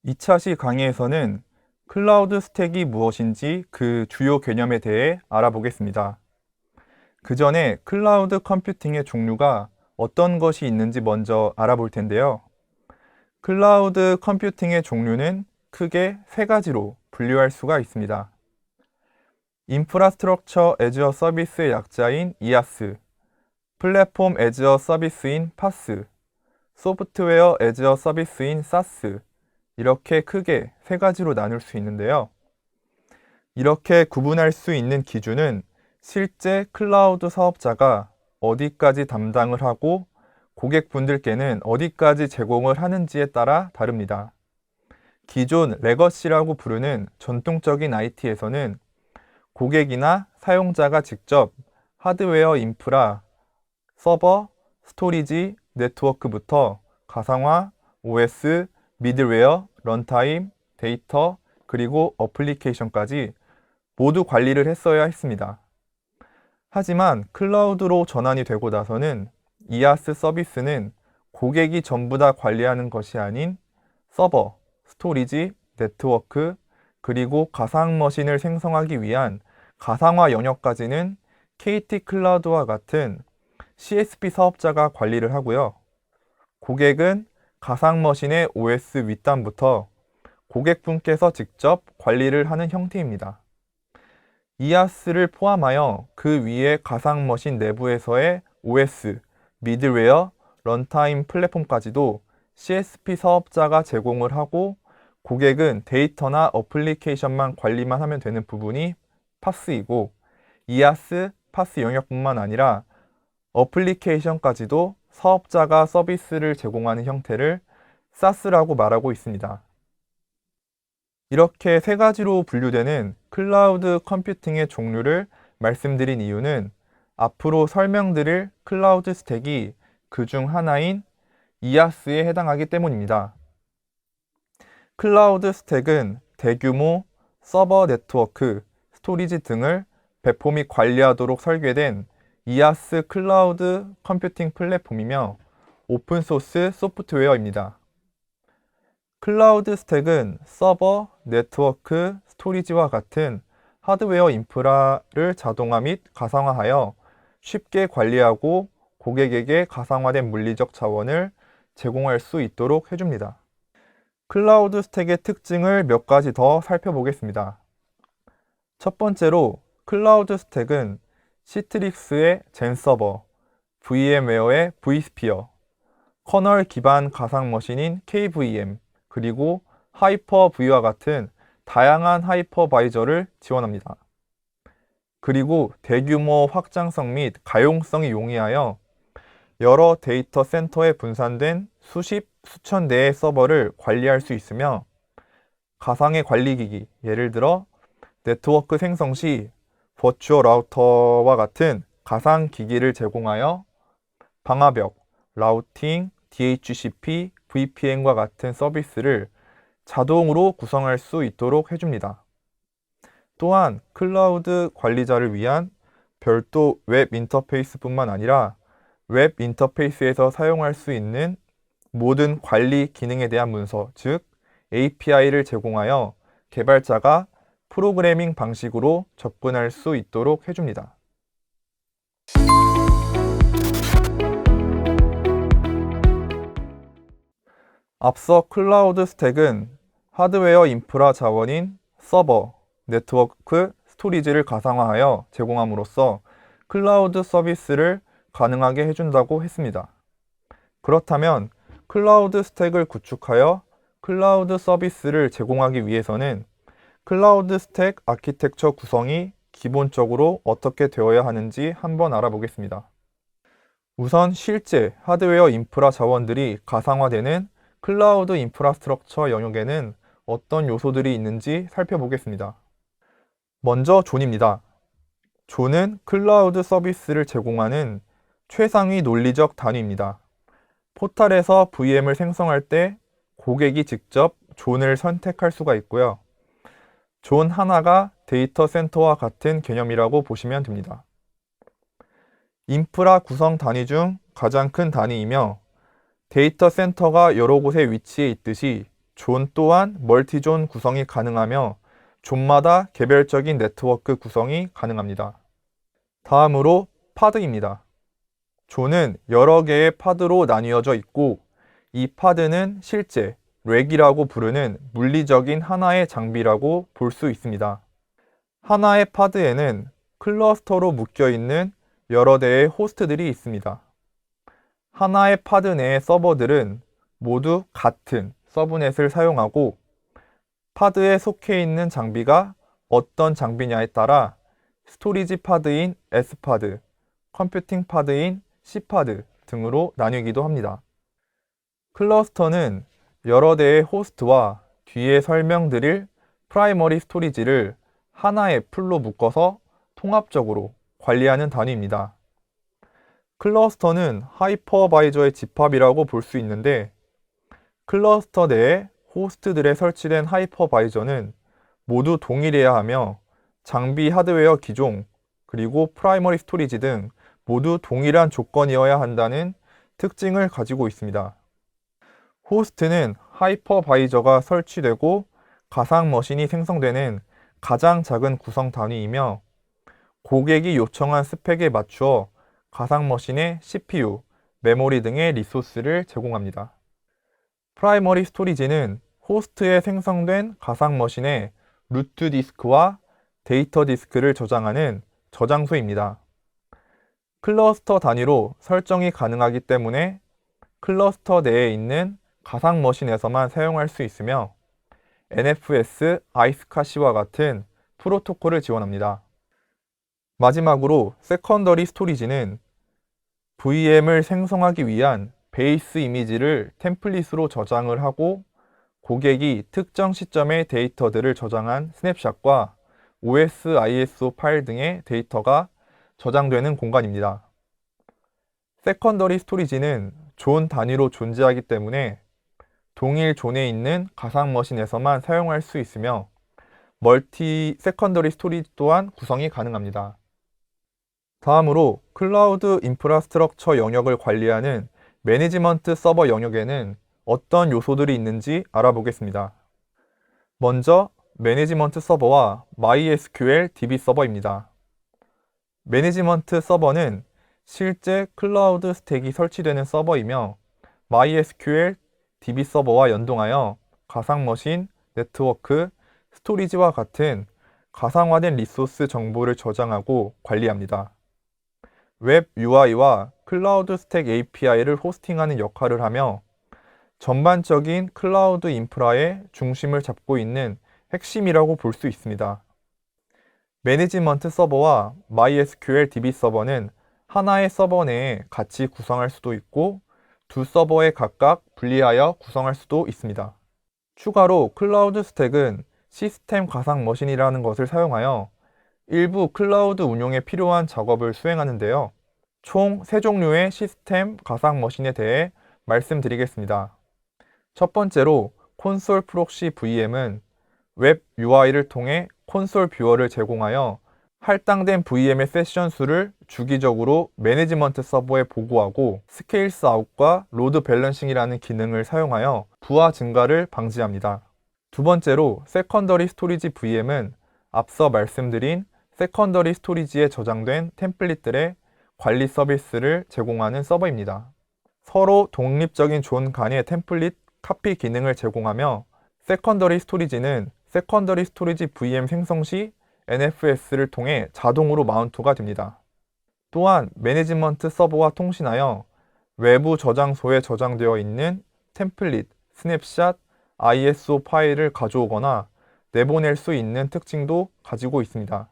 2차 시 강의에서는 클라우드 스택이 무엇인지 그 주요 개념에 대해 알아보겠습니다. 그 전에 클라우드 컴퓨팅의 종류가 어떤 것이 있는지 먼저 알아볼 텐데요. 클라우드 컴퓨팅의 종류는 크게 세 가지로 분류할 수가 있습니다. 인프라스트럭처 애즈 어 서비스의 약자인 IaaS, 플랫폼 애즈 어 서비스인 PaaS, 소프트웨어 애즈 어 서비스인 SaaS, 이렇게 크게 세 가지로 나눌 수 있는데요. 이렇게 구분할 수 있는 기준은 실제 클라우드 사업자가 어디까지 담당을 하고 고객분들께는 어디까지 제공을 하는지에 따라 다릅니다. 기존 레거시라고 부르는 전통적인 IT에서는 고객이나 사용자가 직접 하드웨어 인프라, 서버, 스토리지, 네트워크부터 가상화, OS, 미들웨어, 런타임, 데이터, 그리고 어플리케이션까지 모두 관리를 했어야 했습니다. 하지만 클라우드로 전환이 되고 나서는 IaaS 서비스는 고객이 전부 다 관리하는 것이 아닌 서버, 스토리지, 네트워크, 그리고 가상 머신을 생성하기 위한 가상화 영역까지는 KT 클라우드와 같은 CSP 사업자가 관리를 하고요. 고객은 가상 머신의 OS 윗단부터 고객분께서 직접 관리를 하는 형태입니다. IaaS를 포함하여 그 위에 가상 머신 내부에서의 OS, 미들웨어, 런타임 플랫폼까지도 CSP 사업자가 제공을 하고 고객은 데이터나 어플리케이션만 관리만 하면 되는 부분이 PaaS이고 IaaS, PaaS 영역뿐만 아니라 어플리케이션까지도 사업자가 서비스를 제공하는 형태를 SaaS라고 말하고 있습니다. 이렇게 세 가지로 분류되는 클라우드 컴퓨팅의 종류를 말씀드린 이유는 앞으로 설명드릴 클라우드 스택이 그 중 하나인 IaaS에 해당하기 때문입니다. 클라우드 스택은 대규모 서버 네트워크, 스토리지 등을 배포 및 관리하도록 설계된 IaaS 클라우드 컴퓨팅 플랫폼이며 오픈소스 소프트웨어입니다. 클라우드 스택은 서버, 네트워크, 스토리지와 같은 하드웨어 인프라를 자동화 및 가상화하여 쉽게 관리하고 고객에게 가상화된 물리적 자원을 제공할 수 있도록 해줍니다. 클라우드 스택의 특징을 몇 가지 더 살펴보겠습니다. 첫 번째로 클라우드 스택은 시트릭스의 젠서버, VM웨어의 vSphere, 커널 기반 가상 머신인 KVM, 그리고 하이퍼V와 같은 다양한 하이퍼바이저를 지원합니다. 그리고 대규모 확장성 및 가용성이 용이하여 여러 데이터 센터에 분산된 수십, 수천 대의 서버를 관리할 수 있으며 가상의 관리기기, 예를 들어 네트워크 생성 시 버추어 라우터와 같은 가상 기기를 제공하여 방화벽, 라우팅, DHCP, VPN과 같은 서비스를 자동으로 구성할 수 있도록 해줍니다. 또한 클라우드 관리자를 위한 별도 웹 인터페이스뿐만 아니라 웹 인터페이스에서 사용할 수 있는 모든 관리 기능에 대한 문서, 즉 API를 제공하여 개발자가 프로그래밍 방식으로 접근할 수 있도록 해줍니다. 앞서 클라우드 스택은 하드웨어 인프라 자원인 서버, 네트워크, 스토리지를 가상화하여 제공함으로써 클라우드 서비스를 가능하게 해준다고 했습니다. 그렇다면 클라우드 스택을 구축하여 클라우드 서비스를 제공하기 위해서는 클라우드 스택 아키텍처 구성이 기본적으로 어떻게 되어야 하는지 한번 알아보겠습니다. 우선 실제 하드웨어 인프라 자원들이 가상화되는 클라우드 인프라스트럭처 영역에는 어떤 요소들이 있는지 살펴보겠습니다. 먼저 존입니다. 존은 클라우드 서비스를 제공하는 최상위 논리적 단위입니다. 포탈에서 VM을 생성할 때 고객이 직접 존을 선택할 수가 있고요. 존 하나가 데이터 센터와 같은 개념이라고 보시면 됩니다. 인프라 구성 단위 중 가장 큰 단위이며 데이터 센터가 여러 곳에 위치해 있듯이 존 또한 멀티존 구성이 가능하며 존마다 개별적인 네트워크 구성이 가능합니다. 다음으로 파드입니다. 존은 여러 개의 파드로 나뉘어져 있고 이 파드는 실제 렉이라고 부르는 물리적인 하나의 장비라고 볼 수 있습니다. 하나의 파드에는 클러스터로 묶여있는 여러 대의 호스트들이 있습니다. 하나의 파드 내의 서버들은 모두 같은 서브넷을 사용하고 파드에 속해 있는 장비가 어떤 장비냐에 따라 스토리지 파드인 S파드, 컴퓨팅 파드인 C파드 등으로 나뉘기도 합니다. 클러스터는 여러 대의 호스트와 뒤에 설명드릴 프라이머리 스토리지를 하나의 풀로 묶어서 통합적으로 관리하는 단위입니다. 클러스터는 하이퍼바이저의 집합이라고 볼 수 있는데 클러스터 내에 호스트들에 설치된 하이퍼바이저는 모두 동일해야 하며 장비 하드웨어 기종 그리고 프라이머리 스토리지 등 모두 동일한 조건이어야 한다는 특징을 가지고 있습니다. 호스트는 하이퍼바이저가 설치되고 가상 머신이 생성되는 가장 작은 구성 단위이며 고객이 요청한 스펙에 맞추어 가상 머신의 CPU, 메모리 등의 리소스를 제공합니다. 프라이머리 스토리지는 호스트에 생성된 가상 머신에 루트 디스크와 데이터 디스크를 저장하는 저장소입니다. 클러스터 단위로 설정이 가능하기 때문에 클러스터 내에 있는 가상 머신에서만 사용할 수 있으며 NFS, 아이스카시와 같은 프로토콜을 지원합니다. 마지막으로 세컨더리 스토리지는 VM을 생성하기 위한 베이스 이미지를 템플릿으로 저장을 하고 고객이 특정 시점의 데이터들을 저장한 스냅샷과 OS, ISO 파일 등의 데이터가 저장되는 공간입니다. 세컨더리 스토리지는 존 단위로 존재하기 때문에 동일 존에 있는 가상 머신에서만 사용할 수 있으며 멀티 세컨더리 스토리지 또한 구성이 가능합니다. 다음으로 클라우드 인프라스트럭처 영역을 관리하는 매니지먼트 서버 영역에는 어떤 요소들이 있는지 알아보겠습니다. 먼저 매니지먼트 서버와 MySQL DB 서버입니다. 매니지먼트 서버는 실제 클라우드 스택이 설치되는 서버이며 MySQL DB 서버와 연동하여 가상 머신, 네트워크, 스토리지와 같은 가상화된 리소스 정보를 저장하고 관리합니다. 웹 UI와 클라우드 스택 API를 호스팅하는 역할을 하며 전반적인 클라우드 인프라의 중심을 잡고 있는 핵심이라고 볼 수 있습니다. 매니지먼트 서버와 MySQL DB 서버는 하나의 서버 내에 같이 구성할 수도 있고 두 서버에 각각 분리하여 구성할 수도 있습니다. 추가로 클라우드 스택은 시스템 가상 머신이라는 것을 사용하여 일부 클라우드 운용에 필요한 작업을 수행하는데요. 총 3종류의 시스템 가상 머신에 대해 말씀드리겠습니다. 첫 번째로 콘솔 프록시 VM은 웹 UI를 통해 콘솔 뷰어를 제공하여 할당된 VM의 세션 수를 주기적으로 매니지먼트 서버에 보고하고 스케일스 아웃과 로드 밸런싱이라는 기능을 사용하여 부하 증가를 방지합니다. 두 번째로 세컨더리 스토리지 VM은 앞서 말씀드린 세컨더리 스토리지에 저장된 템플릿들의 관리 서비스를 제공하는 서버입니다. 서로 독립적인 존 간의 템플릿 카피 기능을 제공하며 세컨더리 스토리지는 세컨더리 스토리지 VM 생성 시 NFS를 통해 자동으로 마운트가 됩니다. 또한 매니지먼트 서버와 통신하여 외부 저장소에 저장되어 있는 템플릿, 스냅샷, ISO 파일을 가져오거나 내보낼 수 있는 특징도 가지고 있습니다.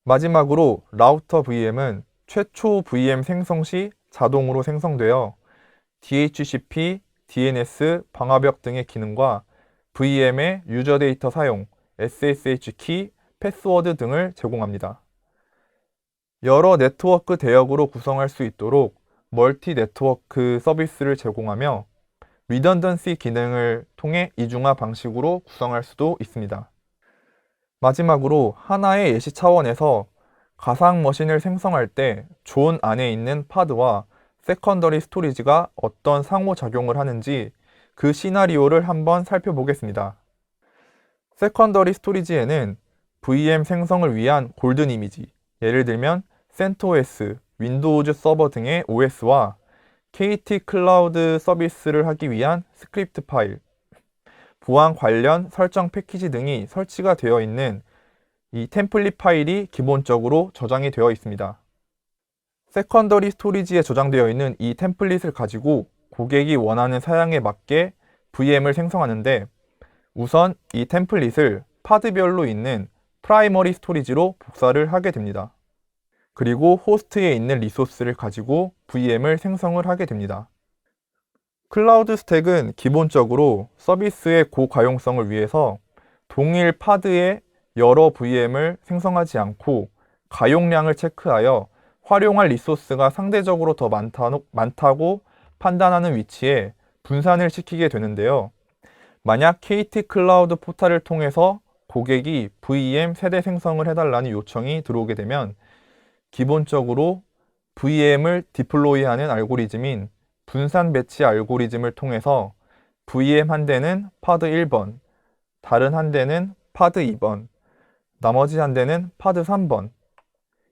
마지막으로 라우터 VM은 최초 VM 생성 시 자동으로 생성되어 DHCP, DNS, 방화벽 등의 기능과 VM의 유저 데이터 사용, SSH 키, 패스워드 등을 제공합니다. 여러 네트워크 대역으로 구성할 수 있도록 멀티 네트워크 서비스를 제공하며 리던던시 기능을 통해 이중화 방식으로 구성할 수도 있습니다. 마지막으로 하나의 예시 차원에서 가상 머신을 생성할 때 존 안에 있는 파드와 세컨더리 스토리지가 어떤 상호작용을 하는지 그 시나리오를 한번 살펴보겠습니다. 세컨더리 스토리지에는 VM 생성을 위한 골든 이미지, 예를 들면 CentOS, 윈도우즈 서버 등의 OS와 KT 클라우드 서비스를 하기 위한 스크립트 파일, 보안 관련 설정 패키지 등이 설치가 되어 있는 이 템플릿 파일이 기본적으로 저장이 되어 있습니다. 세컨더리 스토리지에 저장되어 있는 이 템플릿을 가지고 고객이 원하는 사양에 맞게 VM을 생성하는데, 우선 이 템플릿을 파드별로 있는 프라이머리 스토리지로 복사를 하게 됩니다. 그리고 호스트에 있는 리소스를 가지고 VM을 생성을 하게 됩니다. 클라우드 스택은 기본적으로 서비스의 고가용성을 위해서 동일 파드에 여러 VM을 생성하지 않고 가용량을 체크하여 활용할 리소스가 상대적으로 더 많다고 판단하는 위치에 분산을 시키게 되는데요. 만약 KT 클라우드 포탈을 통해서 고객이 VM 세대 생성을 해달라는 요청이 들어오게 되면 기본적으로 VM을 디플로이하는 알고리즘인 분산 배치 알고리즘을 통해서 VM 한 대는 파드 1번, 다른 한 대는 파드 2번, 나머지 한 대는 파드 3번,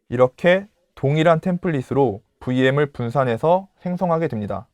이렇게 동일한 템플릿으로 VM을 분산해서 생성하게 됩니다.